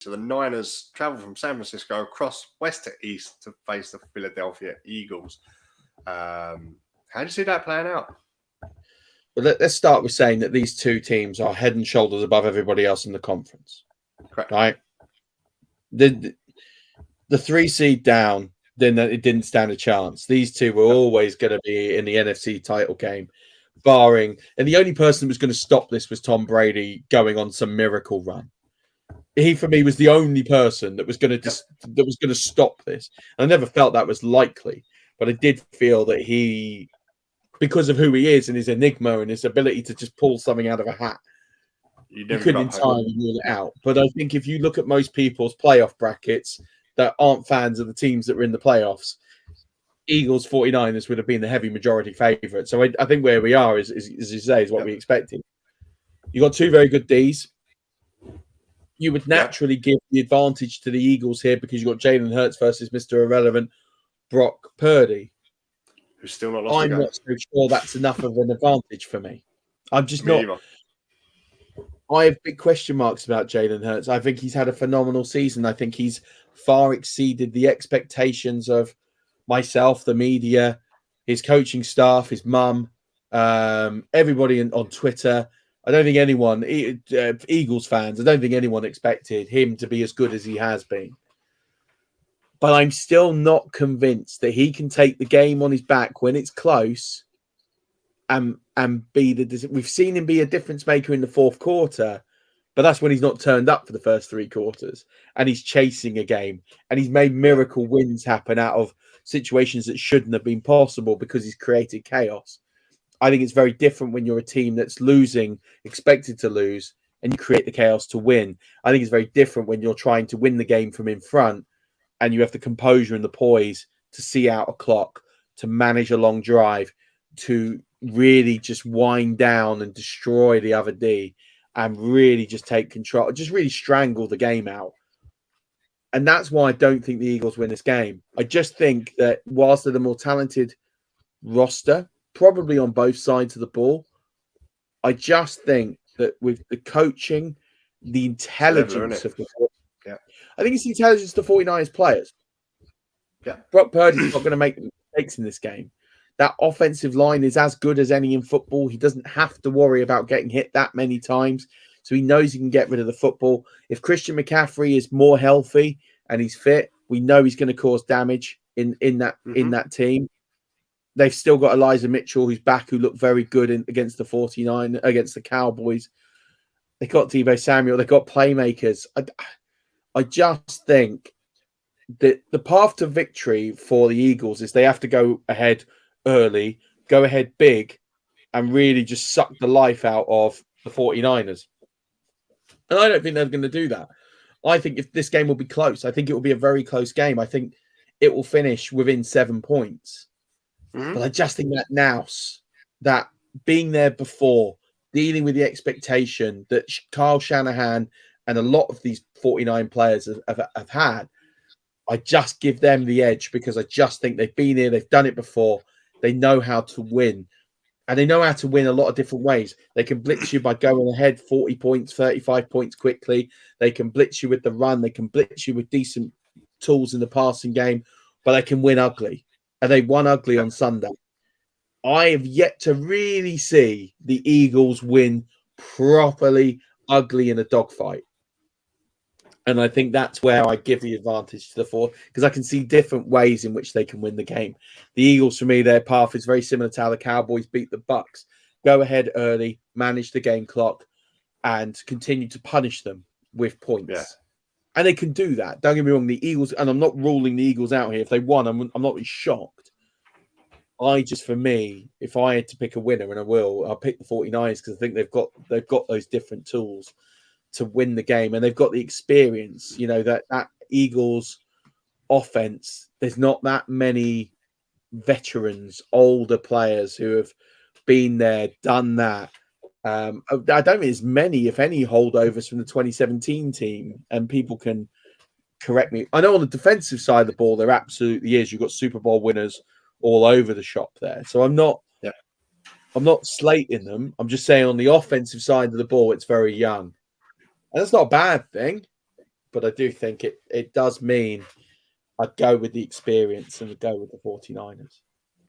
So the Niners travel from San Francisco across west to east to face the Philadelphia Eagles. How do you see that playing out? Well, let's start with saying that these two teams are head and shoulders above everybody else in the conference. Correct. Right? The 3 seed down, then it didn't stand a chance. These two were always going to be in the NFC title game, barring, and the only person who was going to stop this was Tom Brady going on some miracle run. He, for me, was the only person that was going to stop this. I never felt that was likely, but I did feel that he, because of who he is and his enigma and his ability to just pull something out of a hat, you couldn't entirely rule it out. But I think if you look at most people's playoff brackets that aren't fans of the teams that were in the playoffs, Eagles 49ers would have been the heavy majority favourite. So I think where we are is, as you say, is what we expected. You got two very good Ds. You would naturally give the advantage to the Eagles here because you've got Jalen Hurts versus Mr. Irrelevant Brock Purdy. Who's still not lost. I'm not so sure that's enough of an advantage for me. I'm just not. Either. I have big question marks about Jalen Hurts. I think he's had a phenomenal season. I think he's far exceeded the expectations of myself, the media, his coaching staff, his mum, everybody on Twitter. I don't think anyone, Eagles fans, I don't think anyone expected him to be as good as he has been. But I'm still not convinced that he can take the game on his back when it's close and be we've seen him be a difference maker in the fourth quarter, but that's when he's not turned up for the first 3 quarters and he's chasing a game and he's made miracle wins happen out of situations that shouldn't have been possible because he's created chaos. I think it's very different when you're a team that's losing, expected to lose, and you create the chaos to win. I think it's very different when you're trying to win the game from in front and you have the composure and the poise to see out a clock, to manage a long drive, to really just wind down and destroy the other D and really just take control, just really strangle the game out. And that's why I don't think the Eagles win this game. I just think that whilst they're the more talented roster, probably on both sides of the ball, I just think that with the coaching, the intelligence of the I think it's the intelligence of the 49ers players. Brock Purdy's not going to make mistakes in this game. That offensive line is as good as any in football. He doesn't have to worry about getting hit that many times. So he knows he can get rid of the football. If Christian McCaffrey is more healthy and he's fit, we know he's going to cause damage in that team. They've still got Elijah Mitchell, who's back, who looked very good against the Cowboys. They got Deebo Samuel. They got playmakers. I just think that the path to victory for the Eagles is they have to go ahead early, go ahead big, and really just suck the life out of the 49ers. And I don't think they're going to do that. I think if this game will be close, I think it will be a very close game. I think it will finish within 7 points. But I just think that nous, that being there before, dealing with the expectation that Kyle Shanahan and a lot of these 49 players have had, I just give them the edge because I just think they've been here, they've done it before, they know how to win. And they know how to win a lot of different ways. They can blitz you by going ahead 40 points, 35 points quickly. They can blitz you with the run. They can blitz you with decent tools in the passing game, but they can win ugly. And they won ugly on Sunday. I have yet to really see the Eagles win properly ugly in a dogfight. And I think that's where I give the advantage to the four, because I can see different ways in which they can win the game. The Eagles, for me, their path is very similar to how the Cowboys beat the Bucks. Go ahead early, manage the game clock, and continue to punish them with points. Yeah. And they can do that. Don't get me wrong, the Eagles, and I'm not ruling the Eagles out here. If they won, I'm not really shocked. For me, if I had to pick a winner, and I will, I'll pick the 49ers because I think they've got those different tools to win the game, and they've got the experience. You know, that Eagles offense, there's not that many veterans, older players who have been there, done that. I don't think there's many, if any, holdovers from the 2017 team, and people can correct me. I know on the defensive side of the ball, there absolutely is. You've got Super Bowl winners all over the shop there. So I'm not slating them. I'm just saying on the offensive side of the ball, it's very young. And that's not a bad thing. but I do think it does mean I'd go with the experience and I'd go with the 49ers.